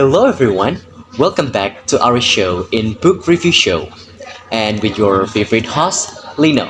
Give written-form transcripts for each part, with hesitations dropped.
Hello everyone, welcome back to our show in Book Review Show and with your favorite host, Lino.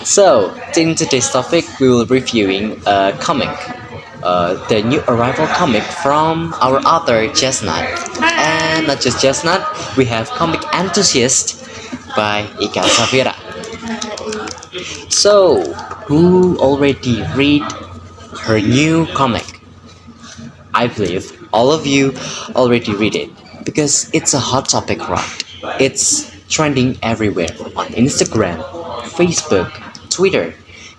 So, in today's topic, we will be reviewing a comic, the new arrival comic from our author Chestnut. And not just Chestnut, we have Comic Enthusiast by Ika Safira. So, who already read her new comic? I believe all of you already read it because it's a hot topic, right? It's trending everywhere on Instagram, Facebook, Twitter,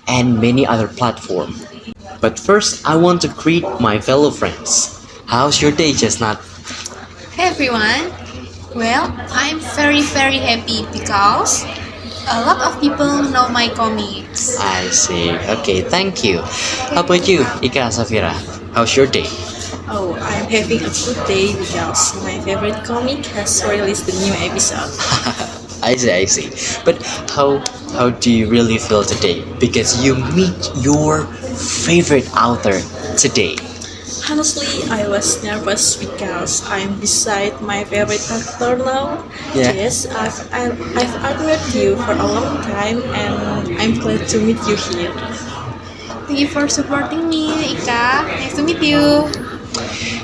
and many other platforms. But first, I want to greet my fellow friends. How's your day, Chestnut? Hey everyone! Well, I'm very happy because a lot of people know my comics. I see. Okay, thank you. How about you, Ika Safira? How's your day? Oh, I'm having a good day because my favorite comic has released the new episode. I see. But how do you really feel today? Because you meet your favorite author today. Honestly, I was nervous because I'm beside my favorite actor now. Yeah. Yes, I've admired you for a long time and I'm glad to meet you here. Thank you for supporting me, Ika. Nice to meet you.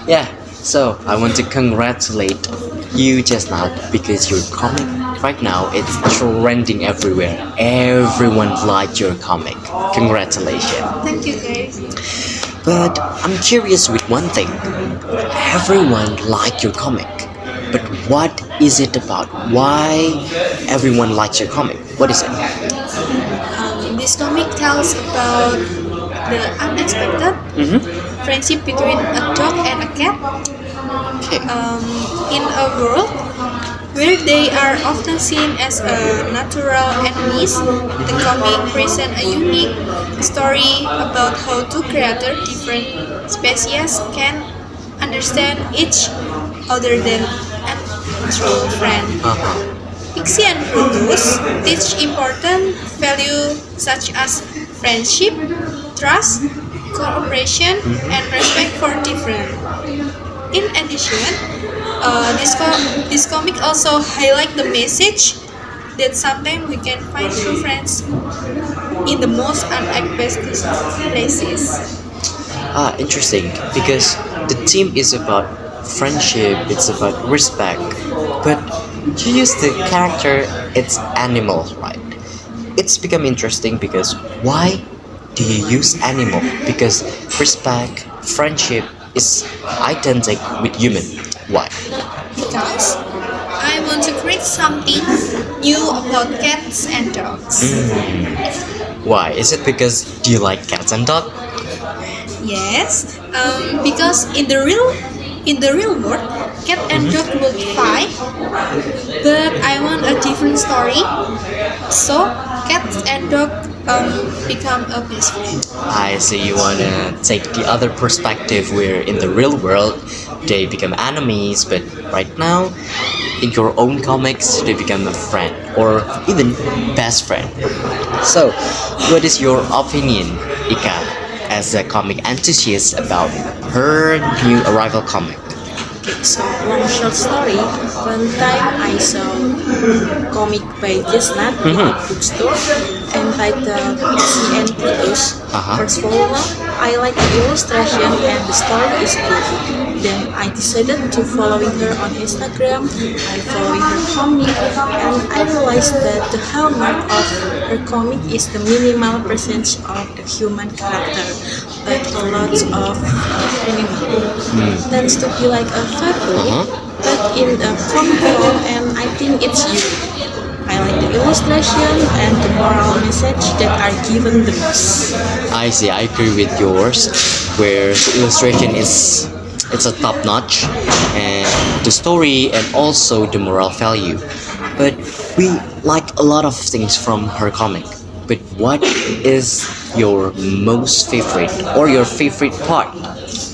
Yeah, so I want to congratulate you just now because your comic right now it's trending everywhere. Everyone liked your comic. Congratulations. Thank you guys. But I'm curious with one thing. Everyone liked your comic. But what is it about? Why everyone likes your comic? What is it? This comic tells about the unexpected friendship between a dog and a cat. Okay. In a world where they are often seen as natural enemies, the comic presents a unique story about how two creators different species can understand each other than a true friend. Uh-huh. Pixie and Brutus teach important values such as friendship, trust, cooperation, and respect for different. In addition, this comic also highlight the message that sometimes we can find true friends in the most unexpected places. Interesting because the theme is about friendship, it's about respect, but you use the character, it's animals, right? It's become interesting because why do you use animal? Because respect, friendship is identical with human. Why? Because I want to create something new about cats and dogs. Why? Is it because do you like cats and dogs? Yes, because in the real world, cat and dog will fight, but I want a different story. So cats and dog become a best friend. I see you wanna take the other perspective where in the real world they become enemies, but right now in your own comics they become a friend or even best friend. So, what is your opinion, Ika, as a comic enthusiast about her new arrival comic? Okay, so long short story. One time I saw comic by Chestnut in a bookstore entitled Pixie and Brutus. First of all, I like the illustration and the story is good. Then I decided to following her on Instagram. I following her comic and I realized that the hallmark of her comic is the minimal presence of the human character, but a lot of animal. Tends to be like a fabric, but in a comic form, and I think it's unique. I like the illustration and the moral message that are given the most. I see, I agree with yours, where the illustration is it's a top notch, and the story and also the moral value. But we like a lot of things from her comic. But what is your most favorite or your favorite part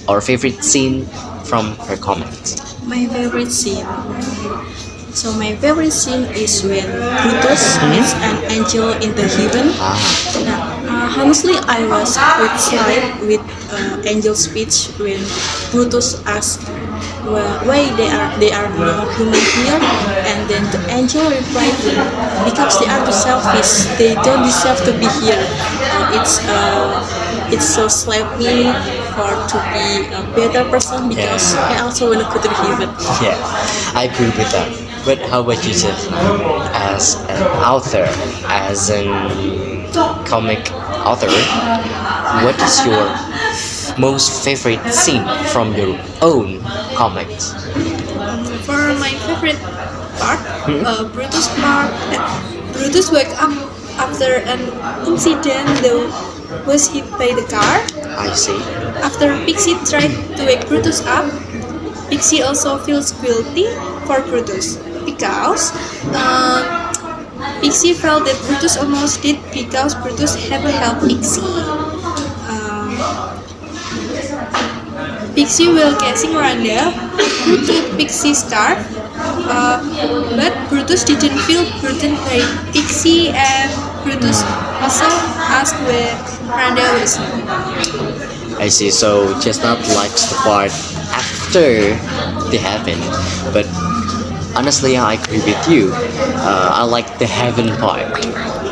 or favorite scene from her comics? My favorite scene. So my favorite scene is when Brutus meets an angel in the heaven. Honestly, I was quite slight with Angel's speech when Brutus asked, why they are no human here, and then the angel replied, because they are too selfish, they don't deserve to be here. It's so slap me for to be a better person, because Yeah. I also want to go to heaven. Yeah, I agree with that. But how about you, Jeff? As an author, as an comic author, what is your most favorite scene from your own comics? For my favorite part, Hmm? Brutus wake up after an incident that was hit by the car. I see. After Pixie tried to wake Brutus up, Pixie also feels guilty for Brutus because Pixie felt that Brutus almost did because Brutus had helped Pixie. Um, Pixie will casing Randall who took Pixie's scarf, but Brutus didn't feel burdened by Pixie, and Brutus also asked where Randall was. I see. So Chestnut likes the part after the heaven, but honestly, I agree with you. I like the heaven part,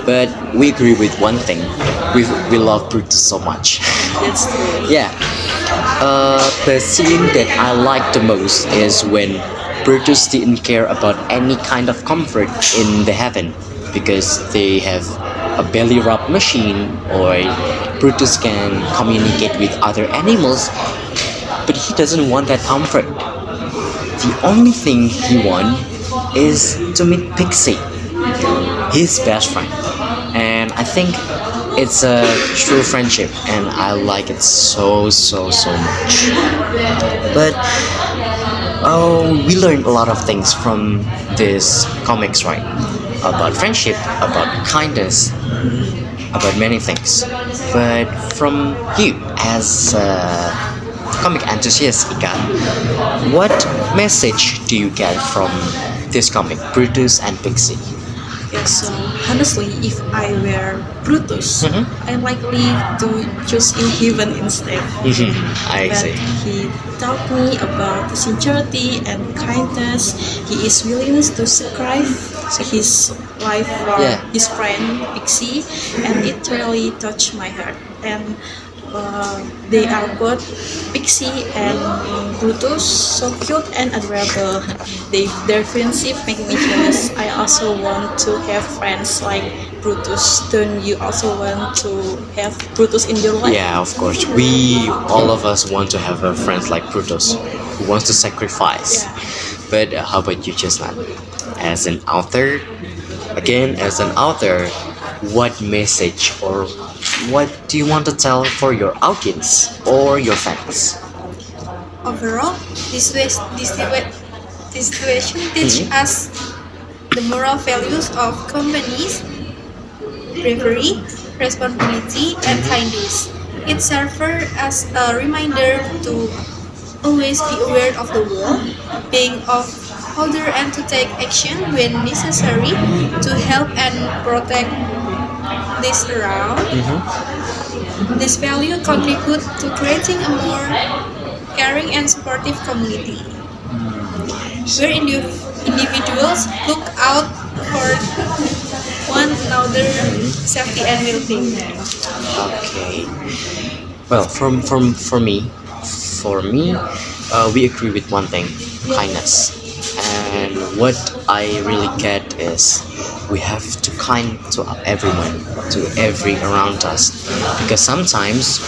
but we agree with one thing: we love Brutus so much. That's true. Yeah. The scene that I like the most is when Brutus didn't care about any kind of comfort in the heaven because they have a belly rub machine, or Brutus can communicate with other animals, but he doesn't want that comfort. The only thing he wants is to meet Pixie, his best friend. And I think it's a true friendship, and I like it so much. But we learned a lot of things from this comics, right? About friendship, about kindness, about many things. But from you, as a comic enthusiast, Ika, what message do you get from this comic, Brutus and Pixie? Yes, so honestly, if I were Brutus, Mhm. I likely to choose in heaven instead. I But see. he taught me about sincerity and kindness. He is willing to sacrifice his life for Yeah. his friend Pixie, and it really touched my heart. And they are both Pixie and Brutus so cute and adorable. Their friendship make me jealous. I also want to have friends like Brutus. Don't you also want to have Brutus in your life? Yeah, of course. We all of us want to have a friend like Brutus who wants to sacrifice. Yeah. But how about you, Chestnut? As an author, again, as an author, what message or what do you want to tell for your audience or your fans? Overall, this situation teach Mhm. us the moral values of companies, bravery, responsibility, and kindness. It serves as a reminder to always be aware of the world, being of order, and to take action when necessary to help and protect this around. This value contribute to creating a more caring and supportive community where individuals look out for one another safety and well-being. Okay. Well, for me, we agree with one thing: kindness. And what I really get is we have to kind to everyone, to every around us, because sometimes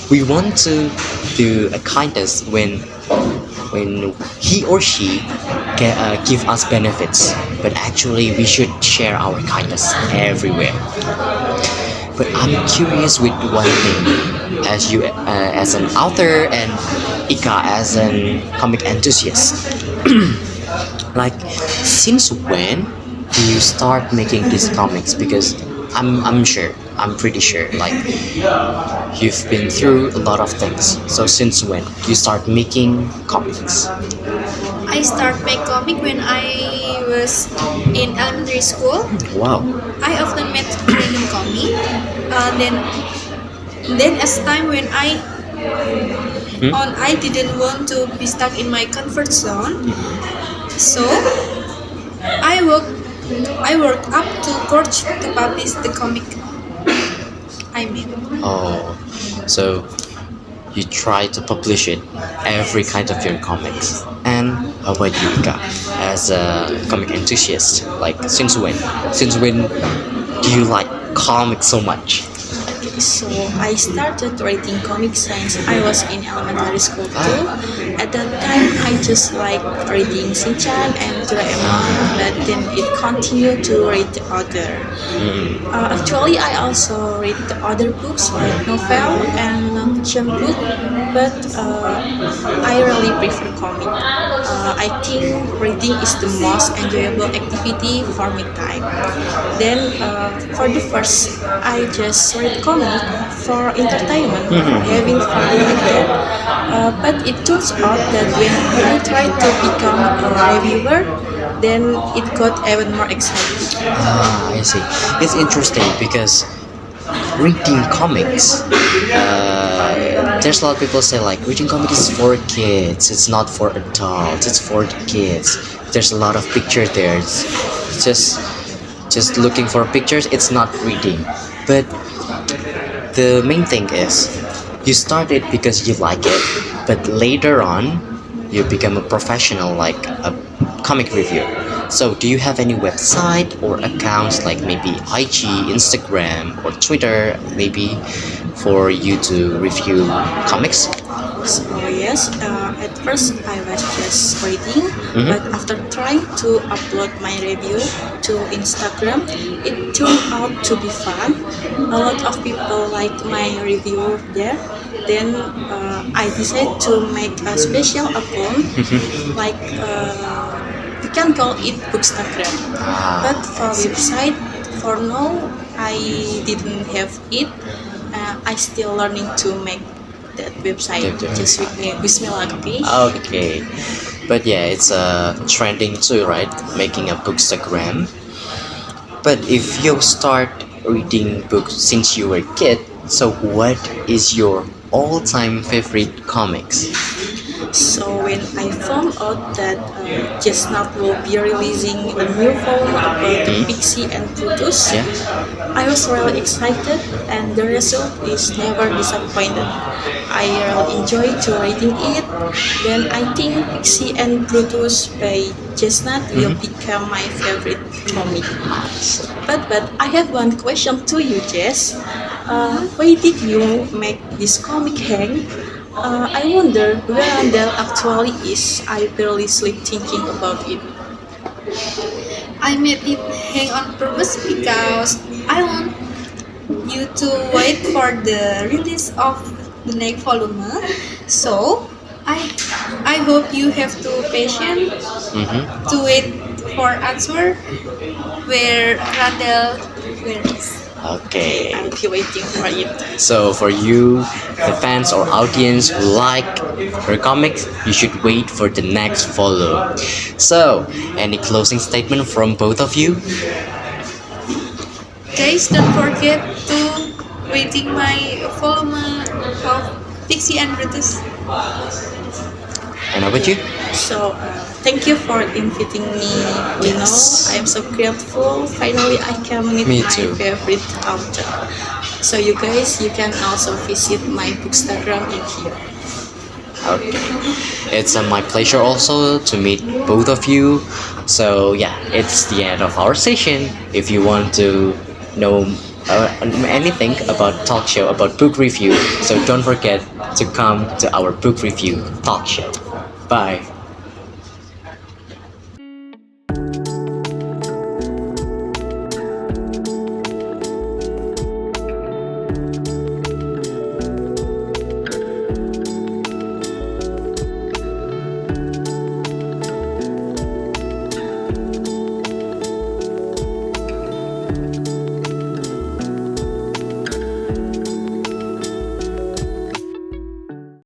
we want to do a kindness when he or she can give us benefits, but actually we should share our kindness everywhere. But I'm curious with one thing, as you as an author and Ika as an comic enthusiast. Like, since when do you start making these comics? Because I'm pretty sure, like, you've been through a lot of things. So since when you start making comics? I start my comic when I was in elementary school. Wow. I often made random comic. Then as time when I on I didn't want to be stuck in my comfort zone. So I worked I worked up to courage to publish the comic I made. Oh, so you try to publish it, every kind of your comics. And how about you, Ika, as a comic enthusiast? Like, since when? Since when do you like comics so much? So I started writing comics since I was in elementary school too. At that time, I just liked reading Shinchan and Doraemon, but then it continued to read the other. Actually, I also read the other books like novel and non-fiction book, but I really prefer comic. I think reading is the most enjoyable activity for me time. Then for the first, I just read comic for entertainment, having fun with that. But it turns out that when I tried to become a reviewer, then it got even more exciting. Ah, I see. It's interesting because reading comics, there's a lot of people say like reading comics is for kids, it's not for adults, it's for the kids. There's a lot of picture there. It's just looking for pictures, it's not reading. But the main thing is you start it because you like it, but later on you become a professional like a comic reviewer. So do you have any website or accounts like maybe IG, Instagram or Twitter maybe for you to review comics? So yes, at first I was just reading, but after trying to upload my review to Instagram, it turned out to be fun. A lot of people liked my review there. Then I decided to make a special account, like we can call it Bookstagram. But for website, for now I didn't have it. I still learning to make that website. Just with me, wish me luck, okay? Okay, but yeah, it's trending too, right? Making a bookstagram. But if you start reading books since you were a kid, so what is your all-time favorite comics? So when I found out that Chestnut will be releasing a new volume about Pixie and Brutus, Yeah. I was really excited, and the result is never disappointed. I really enjoyed to reading it. Then I think Pixie and Brutus by Chestnut will become my favorite comic. But I have one question to you, Jess. Why did you make this comic hang? I wonder where Randall actually is. I barely sleep thinking about it. I made it hang on purpose because I want you to wait for the release of the next volume. So I hope you have to patient to wait for answer where Randall where is. Okay. I'll be waiting for it. So for you, the fans or audience who like her comics, you should wait for the next follow. So, any closing statement from both of you? Guys, don't forget to waiting my volume of Pixie and Brutus. And how about you? So, thank you for inviting me. You know, I'm so grateful. Finally, I can meet Me my too. favorite author. So, you guys, you can also visit my Bookstagram in here. Okay. It's my pleasure also to meet both of you. So yeah, it's the end of our session. If you want to know anything about talk show, about book review, so don't forget to come to our book review talk show. Bye.